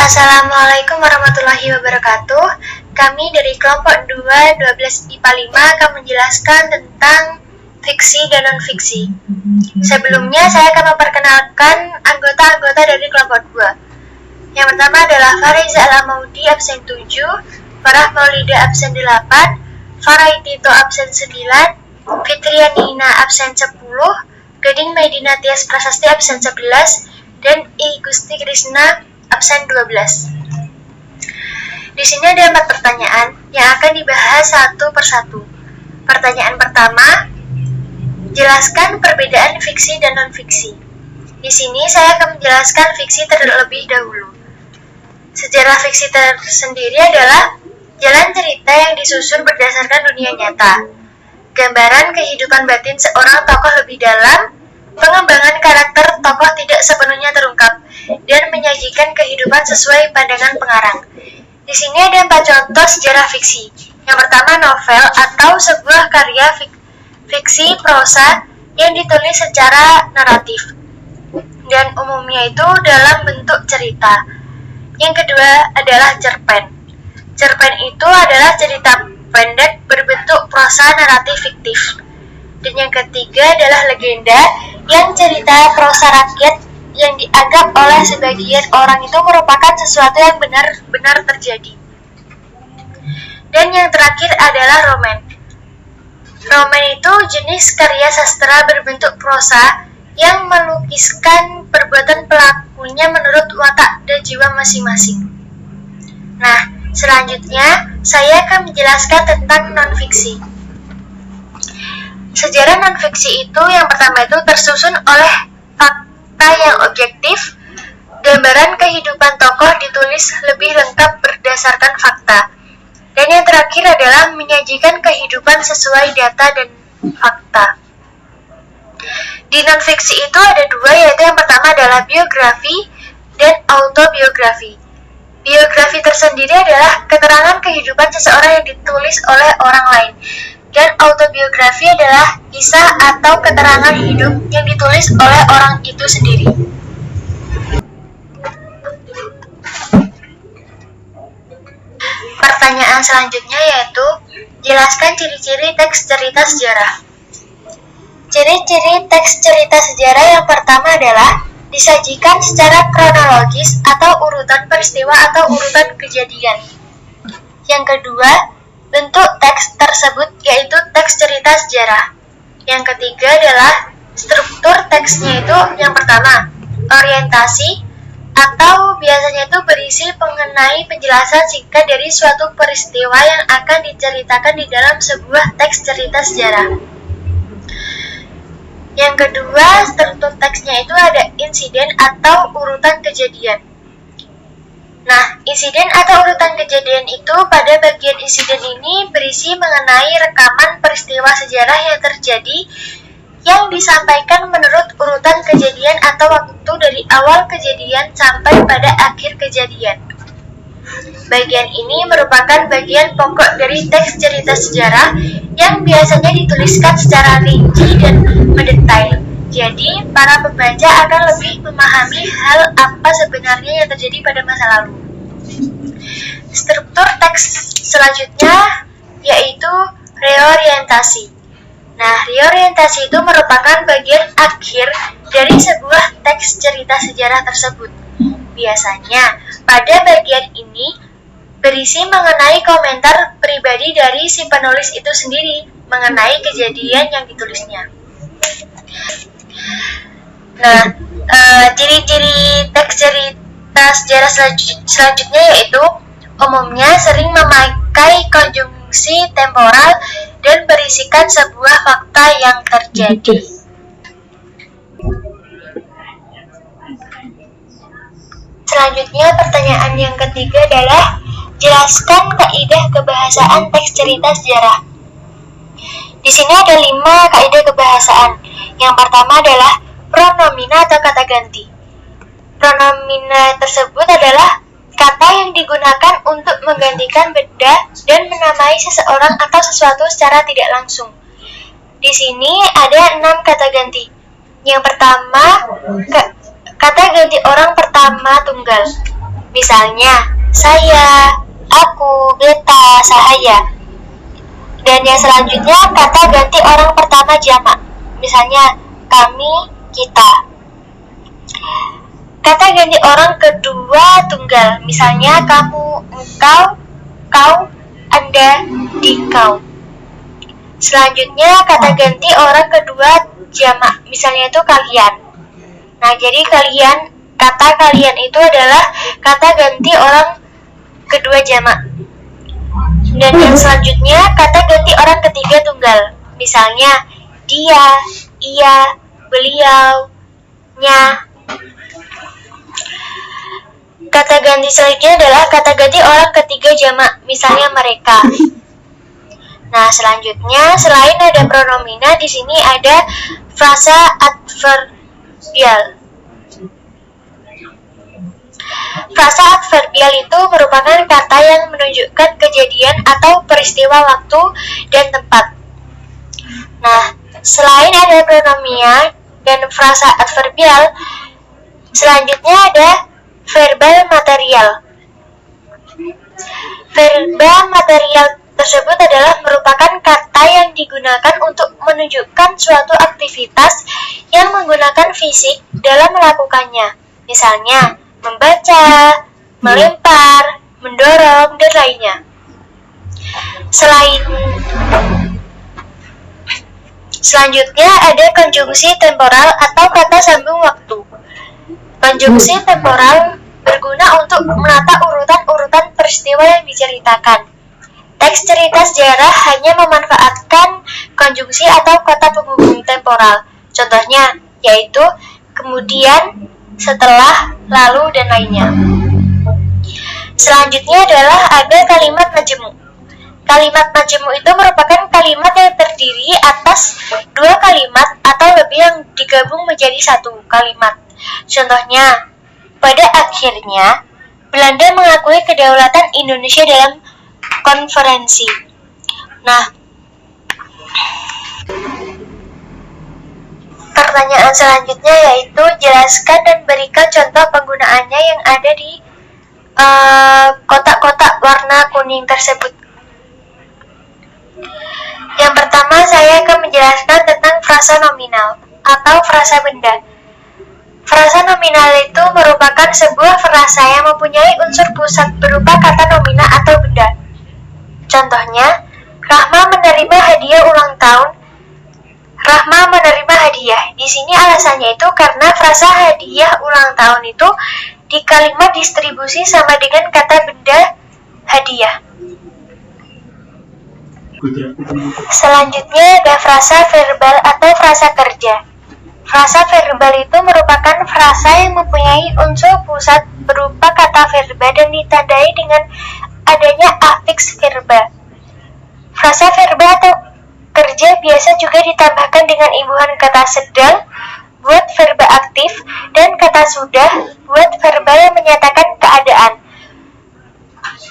Assalamualaikum warahmatullahi wabarakatuh. Kami dari kelompok 2 12 IPA 5 akan menjelaskan tentang fiksi dan non-fiksi. Sebelumnya saya akan memperkenalkan anggota-anggota dari kelompok 2. Yang pertama adalah Fariza Al-Amaudi absen 7, Farah Maulida absen 8, Farah Tito absen 9, Fitrianina absen 10, Gading Maidina Tias Prasasti absen 11, dan I Gusti Krisna absen 12. Di sini ada 4 pertanyaan yang akan dibahas satu persatu. Pertanyaan pertama, jelaskan perbedaan fiksi dan non-fiksi. Di sini saya akan menjelaskan fiksi terlebih dahulu. Sejarah fiksi tersendiri adalah jalan cerita yang disusun berdasarkan dunia nyata, gambaran kehidupan batin seorang tokoh lebih dalam, pengembangan karakter tokoh tidak sepenuhnya terungkap, dan menyajikan kehidupan sesuai pandangan pengarang. Di sini ada 4 contoh sejarah fiksi. Yang pertama, novel atau sebuah karya fiksi prosa yang ditulis secara naratif, dan umumnya itu dalam bentuk cerita. Yang kedua adalah cerpen. Cerpen itu adalah cerita pendek berbentuk prosa naratif fiktif. Dan yang ketiga adalah legenda, yang cerita prosa rakyat yang dianggap oleh sebagian orang itu merupakan sesuatu yang benar-benar terjadi. Dan yang terakhir adalah roman. Roman itu jenis karya sastra berbentuk prosa yang melukiskan perbuatan pelakunya menurut watak dan jiwa masing-masing. Nah, selanjutnya saya akan menjelaskan tentang non-fiksi. Sejarah non-fiksi itu yang pertama itu tersusun oleh fakta yang objektif, gambaran kehidupan tokoh ditulis lebih lengkap berdasarkan fakta, dan yang terakhir adalah menyajikan kehidupan sesuai data dan fakta. Di non-fiksi itu ada 2, yaitu yang pertama adalah biografi dan autobiografi. Biografi tersendiri adalah keterangan kehidupan seseorang yang ditulis oleh orang lain, dan autobiografi adalah kisah atau keterangan hidup yang ditulis oleh orang itu sendiri. Pertanyaan selanjutnya yaitu, jelaskan ciri-ciri teks cerita sejarah. Ciri-ciri teks cerita sejarah yang pertama adalah disajikan secara kronologis atau urutan peristiwa atau urutan kejadian. Yang kedua, bentuk teks tersebut yaitu teks cerita sejarah. Yang ketiga adalah struktur teksnya itu yang pertama, orientasi atau biasanya itu berisi mengenai penjelasan singkat dari suatu peristiwa yang akan diceritakan di dalam sebuah teks cerita sejarah. Yang kedua, struktur teksnya itu ada insiden atau urutan kejadian. Nah, insiden atau urutan kejadian itu pada bagian insiden ini berisi mengenai rekaman peristiwa sejarah yang terjadi yang disampaikan menurut urutan kejadian atau waktu dari awal kejadian sampai pada akhir kejadian. Bagian ini merupakan bagian pokok dari teks cerita sejarah yang biasanya dituliskan secara rinci dan mendetail. Jadi, para pembaca akan lebih memahami hal apa sebenarnya yang terjadi pada masa lalu. Struktur teks selanjutnya yaitu reorientasi. Nah, reorientasi itu merupakan bagian akhir dari sebuah teks cerita sejarah tersebut. Biasanya, pada bagian ini berisi mengenai komentar pribadi dari si penulis itu sendiri mengenai kejadian yang ditulisnya. Nah, ciri-ciri teks cerita sejarah selanjutnya yaitu umumnya sering memakai konjungsi temporal dan berisikan sebuah fakta yang terjadi. Selanjutnya, pertanyaan yang ketiga adalah jelaskan kaidah kebahasaan teks cerita sejarah. Di sini ada 5 kaidah kebahasaan. Yang pertama adalah pronomina atau kata ganti. Pronomina tersebut adalah kata yang digunakan untuk menggantikan benda dan menamai seseorang atau sesuatu secara tidak langsung. Di sini ada 6 kata ganti. Yang pertama, kata ganti orang pertama tunggal. Misalnya, saya, aku, beta, sahaya. Dan yang selanjutnya kata ganti orang pertama jamak. Misalnya, kami, kita. Kata ganti orang kedua tunggal. Misalnya, kamu, engkau, kau, anda, dikau. Selanjutnya kata ganti orang kedua jamak. Misalnya itu kalian. Nah, jadi kata kalian itu adalah kata ganti orang kedua jamak. Dan yang selanjutnya kata ganti orang ketiga tunggal. Misalnya dia, ia, beliau, nya. Kata ganti selanjutnya adalah kata ganti orang ketiga jamak. Misalnya mereka. Nah, selanjutnya selain ada pronomina, di sini ada frasa adverbial. Frasa adverbial itu merupakan kata yang menunjukkan kejadian atau peristiwa waktu dan tempat. Nah, selain ada pronomina dan frasa adverbial, selanjutnya ada verbal material. Verbal material tersebut adalah merupakan kata yang digunakan untuk menunjukkan suatu aktivitas yang menggunakan fisik dalam melakukannya. Misalnya, membaca, melempar, mendorong, dan lainnya. Selanjutnya ada konjungsi temporal atau kata sambung waktu. Konjungsi temporal berguna untuk menata urutan-urutan peristiwa yang diceritakan. Teks cerita sejarah hanya memanfaatkan konjungsi atau kata penghubung temporal. Contohnya yaitu kemudian, setelah, lalu, dan lainnya. Selanjutnya adalah ada kalimat majemuk. Kalimat majemuk itu merupakan kalimat yang terdiri atas dua kalimat atau lebih yang digabung menjadi satu kalimat. Contohnya, pada akhirnya Belanda mengakui kedaulatan Indonesia dalam konferensi. Nah, pertanyaan selanjutnya yaitu jelaskan dan berikan contoh penggunaannya yang ada di kotak-kotak warna kuning tersebut. Yang pertama, saya akan menjelaskan tentang frasa nominal atau frasa benda. Frasa nominal itu merupakan sebuah frasa yang mempunyai unsur pusat berupa kata nomina atau benda. Contohnya, Rahma menerima hadiah ulang tahun. Rahma menerima hadiah. Di sini alasannya itu karena frasa hadiah ulang tahun itu di kalimat distribusi sama dengan kata benda hadiah. Selanjutnya ada frasa verbal atau frasa kerja. Frasa verbal itu merupakan frasa yang mempunyai unsur pusat berupa kata verba dan ditandai dengan adanya afiks verba. Frasa verba atau kerja biasa juga ditambahkan dengan imbuhan kata sedang buat verba aktif dan kata sudah buat verba yang menyatakan keadaan.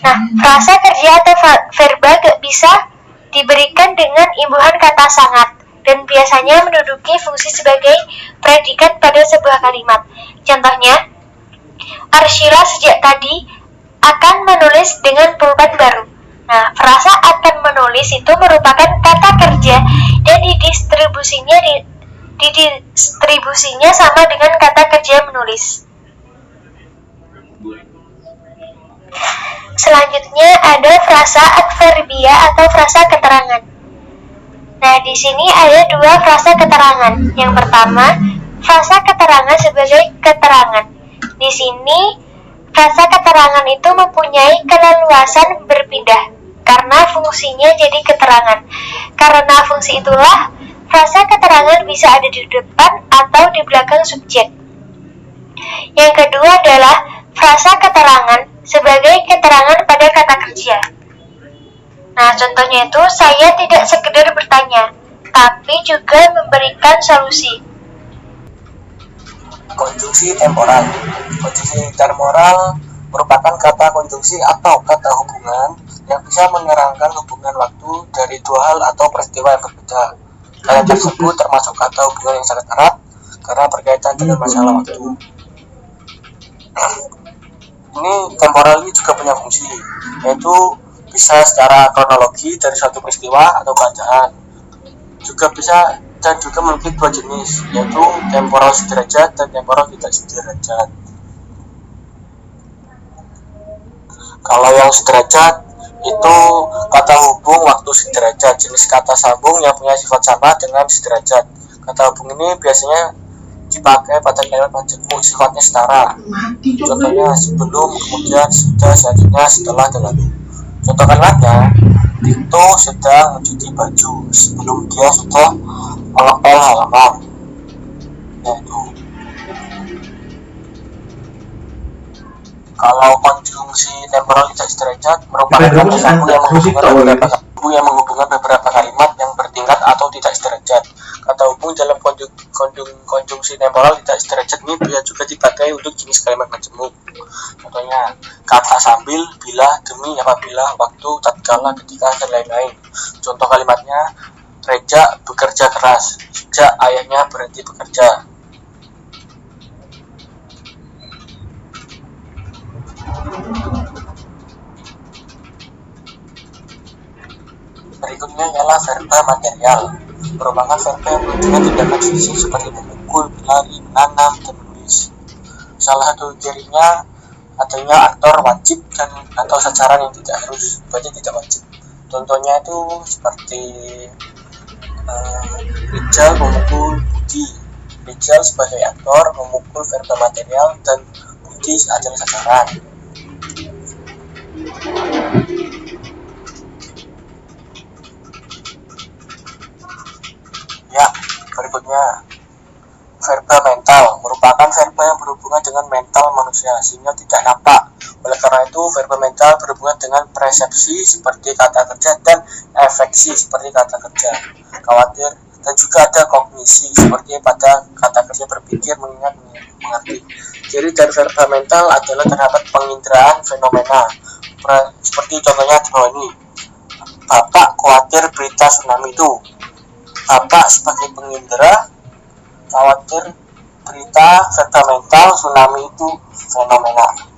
Nah, frasa kerja atau verba gak bisa diberikan dengan imbuhan kata sangat dan biasanya menduduki fungsi sebagai predikat pada sebuah kalimat. Contohnya, Arsyila sejak tadi akan menulis dengan pulpen baru. Nah, frasa akan menulis itu merupakan kata kerja dan didistribusinya sama dengan kata kerja menulis. Selanjutnya ada frasa adverbia atau frasa keterangan. Nah, di sini ada dua frasa keterangan. Yang pertama, frasa keterangan sebagai keterangan. Di sini frasa keterangan itu mempunyai keleluasan berpindah karena fungsinya jadi keterangan. Karena fungsi itulah frasa keterangan bisa ada di depan atau di belakang subjek. Yang kedua adalah frasa keterangan sebagai keterangan pada kata kerja. Nah, contohnya itu saya tidak sekedar bertanya, tapi juga memberikan solusi. Konjungsi temporal. Konjungsi temporal merupakan kata konjungsi atau kata hubungan yang bisa menerangkan hubungan waktu dari dua hal atau peristiwa yang berbeda. Kata tersebut termasuk kata hubungan yang sangat erat karena berkaitan dengan masalah waktu. Ini temporal ini juga punya fungsi, yaitu bisa secara kronologi dari suatu peristiwa atau keadaan. Juga bisa dan juga memiliki dua jenis, yaitu temporal sederajat dan temporal tidak sederajat. Kalau yang sederajat itu kata hubung waktu sederajat, jenis kata sambung yang punya sifat sama dengan sederajat. Kata hubung ini biasanya dipakai pada kalimat majemuk, sifatnya setara. Contohnya sebelum, kemudian, sudah, selanjutnya, setelah, dan lalu. Contoh kalimatnya, Tito sedang mencuci baju sebelum dia sudah mengepel halaman. Yaitu kalau konjungsi temporal tidak sederajat merupakan kata sambung yang menghubungkan beberapa kalimat yang bertingkat atau tidak sederajat. Kata hubung dalam konjungsi temporal tidak sederajat ini bisa juga dipakai untuk jenis kalimat majemuk. Contohnya kata sambil, bila, demi, apabila, waktu, tatkala, ketika, dan lain-lain. Contoh kalimatnya, Reja bekerja keras sejak ayahnya berhenti bekerja. Berikutnya ialah verba material, merupakan verba yang menunjukkan tindakan fisik seperti memukul, berlari, menanam, dan menulis. Salah satu cirinya adanya aktor wajib dan atau sasaran yang tidak harus, berarti tidak wajib. Contohnya itu seperti Rijal memukul Budi. Rijal sebagai aktor memukul verba material dan Budi adalah sasaran. Ya, berikutnya verba mental merupakan verba yang berhubungan dengan mental manusia sehingga tidak nampak. Oleh karena itu, verba mental berhubungan dengan persepsi seperti kata kerja dan efeksi seperti kata kerja, khawatir, dan juga ada kognisi seperti pada kata kerja berpikir, mengingat, mengerti. Ciri dari verba mental adalah terdapat penginderaan fenomena seperti contohnya di bawah ini. Bapak khawatir berita tsunami itu. Bapak sebagai pengindera khawatir berita verba mental tsunami itu fenomena.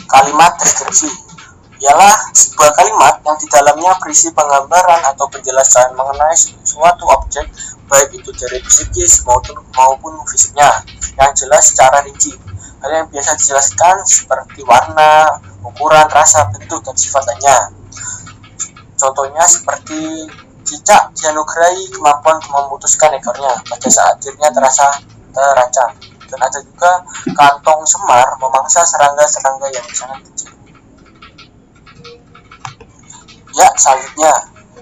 Kalimat deskripsi ialah sebuah kalimat yang di dalamnya berisi penggambaran atau penjelasan mengenai suatu objek, baik itu dari psikis maupun fisiknya, yang jelas secara rinci. Hal yang biasa dijelaskan seperti warna, ukuran, rasa, bentuk, dan sifat lainnya. Contohnya seperti cicak dianugerahi kemampuan memutuskan ekornya pada saat dirinya terasa terancam. Dan ada juga kantong semar memangsa serangga-serangga yang sangat kecil. Ya, selanjutnya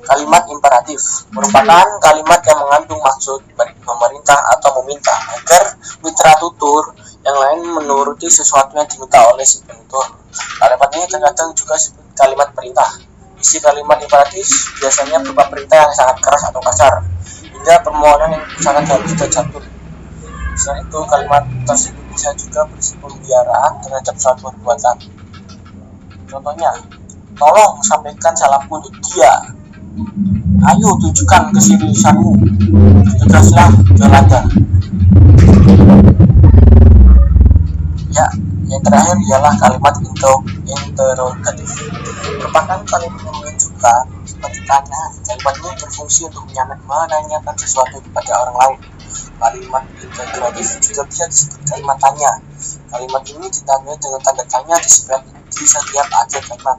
kalimat imperatif merupakan kalimat yang mengandung maksud memerintah atau meminta agar mitra tutur yang lain menuruti sesuatu yang diminta oleh si penutur. Kalimat ini terkadang juga disebut kalimat perintah. Isi kalimat imperatif biasanya berupa perintah yang sangat keras atau kasar, hingga permohonan yang sangat halus dan santun. Selain itu, kalimat tersebut bisa juga berisi pembiaraan terhadap suatu perbuatan. Contohnya, tolong sampaikan salamku untuk dia. Ayo tunjukkan keseriusanmu. Tegaslah Yolanda. Ya, yang terakhir ialah kalimat interrogatif. Merupakan kalimat yang menunjukkan seperti tanya. Kalimat ini berfungsi untuk menanyakan sesuatu kepada orang lain. Kalimat integratif juga bisa disebut kalimat tanya. Kalimat ini ditandai dengan tanda tanya di setiap akhir kalimat.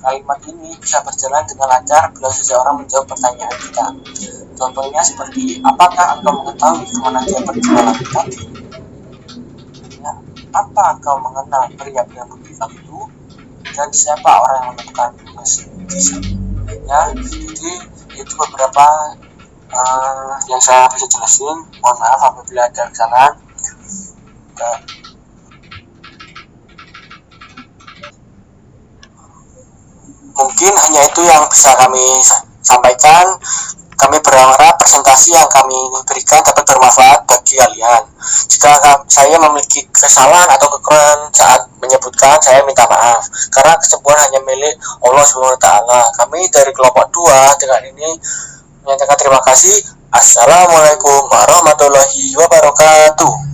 Kalimat ini bisa berjalan dengan lancar bila seseorang menjawab pertanyaan kita. Contohnya seperti, apakah engkau mengetahui kemana dia pergi malam tadi? Ya, apa engkau mengenal pria berambut hitam itu? Dan siapa orang yang menemukan emas di sana? Ya, jadi itu beberapa yang saya bisa jelasin. Mohon maaf apabila ada kesalahan. Mungkin hanya itu yang bisa kami sampaikan. Kami berharap presentasi yang kami berikan dapat bermanfaat bagi kalian. Jika saya memiliki kesalahan atau kekurangan saat menyebutkan, saya minta maaf. Karena kesempurnaan hanya milik Allah SWT. Kami dari kelompok 2 dengan ini menyatakan terima kasih. Assalamualaikum warahmatullahi wabarakatuh.